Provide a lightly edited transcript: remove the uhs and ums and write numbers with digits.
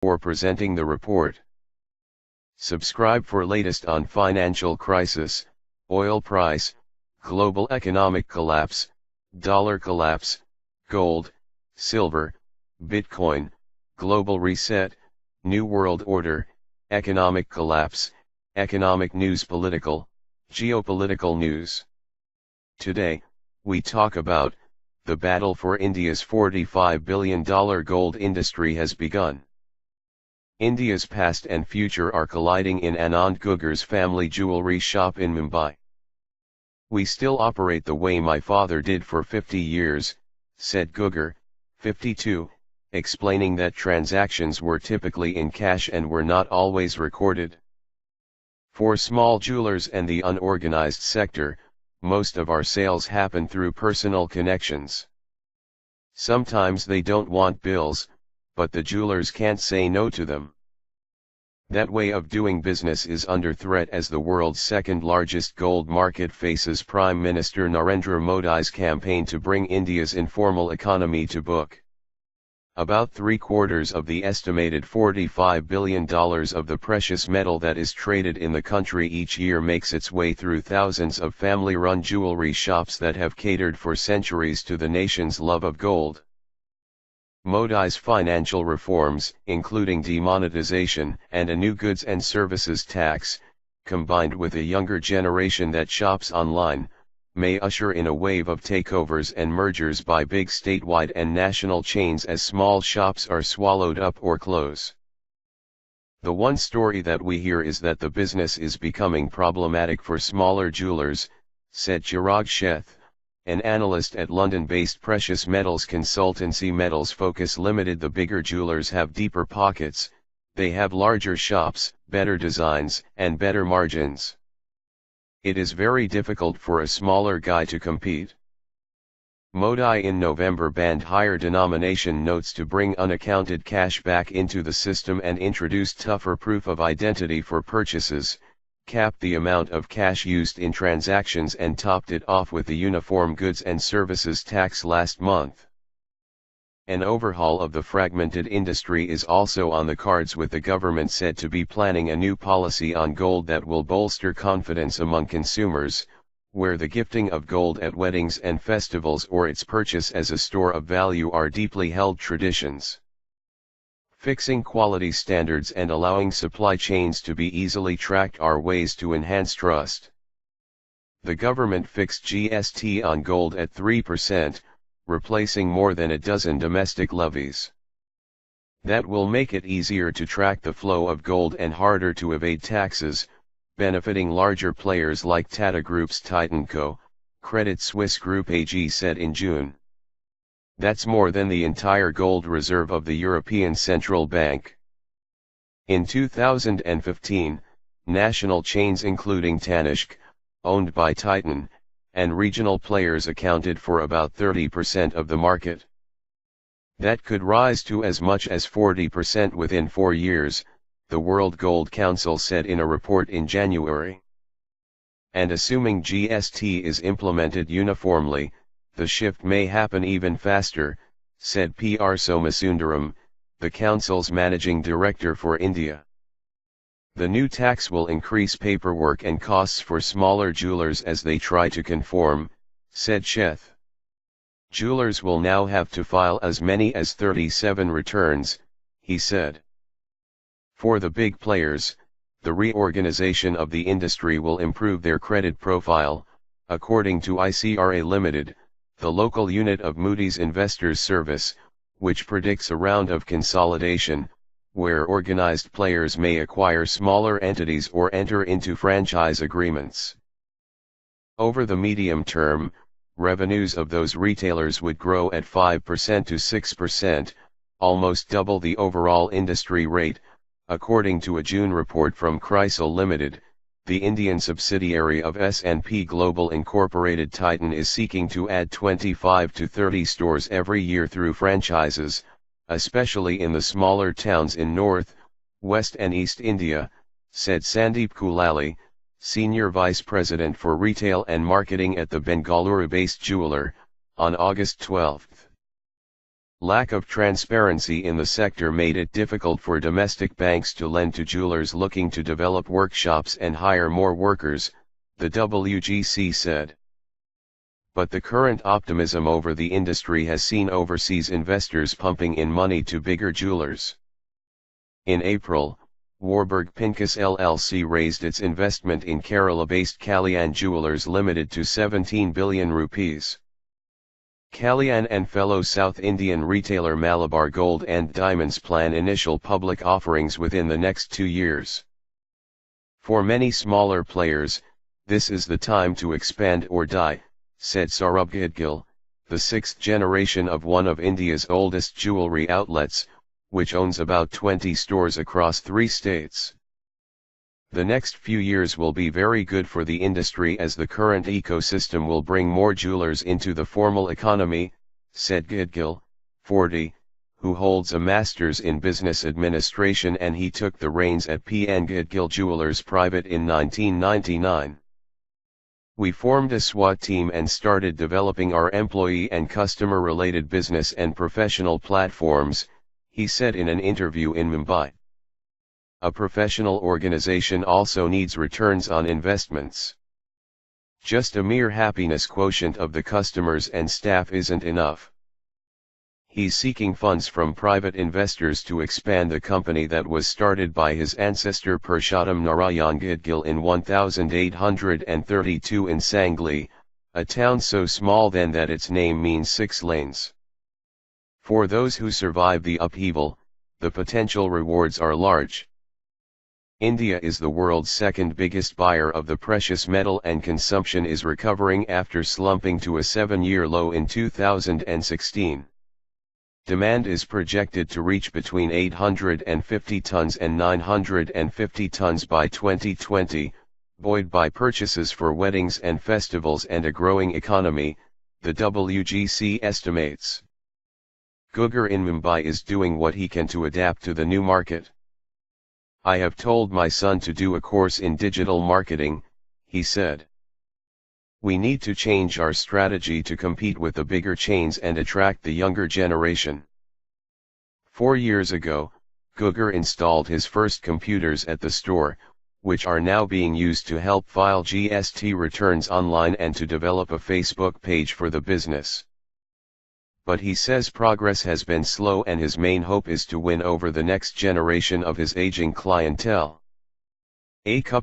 for presenting the report. Subscribe for latest on financial crisis, oil price, global economic collapse, dollar collapse, gold, silver, Bitcoin, global reset, new world order, economic collapse, economic news, political, geopolitical news. Today, we talk about, the battle for India's $45 billion gold industry has begun. India's past and future are colliding in Anand Guger's family jewelry shop in Mumbai. "We still operate the way my father did for 50 years, said Guger, 52, explaining that transactions were typically in cash and were not always recorded. "For small jewelers and the unorganized sector, most of our sales happen through personal connections. Sometimes they don't want bills, but the jewelers can't say no to them. That way of doing business is under threat as the world's second largest gold market faces Prime Minister Narendra Modi's campaign to bring India's informal economy to book. About 3/4 of the estimated $45 billion of the precious metal that is traded in the country each year makes its way through thousands of family-run jewelry shops that have catered for centuries to the nation's love of gold. Modi's financial reforms, including demonetization and a new goods and services tax, combined with a younger generation that shops online, may usher in a wave of takeovers and mergers by big statewide and national chains as small shops are swallowed up or close. The one story that we hear is that the business is becoming problematic for smaller jewelers, said Chirag Sheth, an analyst at London-based precious metals consultancy Metals Focus Limited. The bigger jewelers have deeper pockets, they have larger shops, better designs, and better margins. It is very difficult for a smaller guy to compete. Modi in November banned higher denomination notes to bring unaccounted cash back into the system and introduced tougher proof of identity for purchases, capped the amount of cash used in transactions and topped it off with the Uniform Goods and Services Tax last month. An overhaul of the fragmented industry is also on the cards, with the government said to be planning a new policy on gold that will bolster confidence among consumers, where the gifting of gold at weddings and festivals or its purchase as a store of value are deeply held traditions. Fixing quality standards and allowing supply chains to be easily tracked are ways to enhance trust. The government fixed GST on gold at 3%, replacing more than a dozen domestic levies. That will make it easier to track the flow of gold and harder to evade taxes, benefiting larger players like Tata Group's Titan Co., Credit Suisse Group AG said in June. That's more than the entire gold reserve of the European Central Bank. In 2015, national chains including Tanishq, owned by Titan, and regional players accounted for about 30% of the market. That could rise to as much as 40% within 4 years, the World Gold Council said in a report in January. And assuming GST is implemented uniformly, the shift may happen even faster, said PR Somasundaram, the Council's managing director for India. The new tax will increase paperwork and costs for smaller jewelers as they try to conform, said Sheth. Jewelers will now have to file as many as 37 returns, he said. For the big players, the reorganization of the industry will improve their credit profile, according to ICRA Limited, the local unit of Moody's Investors Service, which predicts a round of consolidation, where organized players may acquire smaller entities or enter into franchise agreements. Over the medium term, revenues of those retailers would grow at 5% to 6%, almost double the overall industry rate, according to a June report from Chrysal Limited. The Indian subsidiary of S&P Global Incorporated. Titan is seeking to add 25 to 30 stores every year through franchises, especially in the smaller towns in North, West and East India, said Sandeep Kulali, Senior Vice President for Retail and Marketing at the Bengaluru-based jeweler, on August 12. Lack of transparency in the sector made it difficult for domestic banks to lend to jewelers looking to develop workshops and hire more workers, the WGC said. But the current optimism over the industry has seen overseas investors pumping in money to bigger jewelers. In April, Warburg Pincus LLC raised its investment in Kerala-based Kalyan Jewelers Limited to 17 billion rupees. Kalyan and fellow South Indian retailer Malabar Gold and Diamonds plan initial public offerings within the next 2 years. For many smaller players, this is the time to expand or die, said Saurabh Gadgil, the sixth generation of one of India's oldest jewelry outlets, which owns about 20 stores across 3 states. The next few years will be very good for the industry as the current ecosystem will bring more jewelers into the formal economy, said Gadgil, 40, who holds a master's in business administration, and he took the reins at P.N. Gadgil Jewelers Private in 1999. We formed a SWAT team and started developing our employee and customer-related business and professional platforms, he said in an interview in Mumbai. A professional organization also needs returns on investments. Just a mere happiness quotient of the customers and staff isn't enough. He's seeking funds from private investors to expand the company that was started by his ancestor Purushottam Narayan Gadgil in 1832 in Sangli, a town so small then that its name means 6 lanes. For those who survive the upheaval, the potential rewards are large. India is the world's second biggest buyer of the precious metal, and consumption is recovering after slumping to a 7-year low in 2016. Demand is projected to reach between 850 tons and 950 tons by 2020, buoyed by purchases for weddings and festivals and a growing economy, the WGC estimates. Gugar in Mumbai is doing what he can to adapt to the new market. I have told my son to do a course in digital marketing, he said. We need to change our strategy to compete with the bigger chains and attract the younger generation. 4 years ago, Gugar installed his first computers at the store, which are now being used to help file GST returns online and to develop a Facebook page for the business. But he says progress has been slow, and his main hope is to win over the next generation of his aging clientele. A couple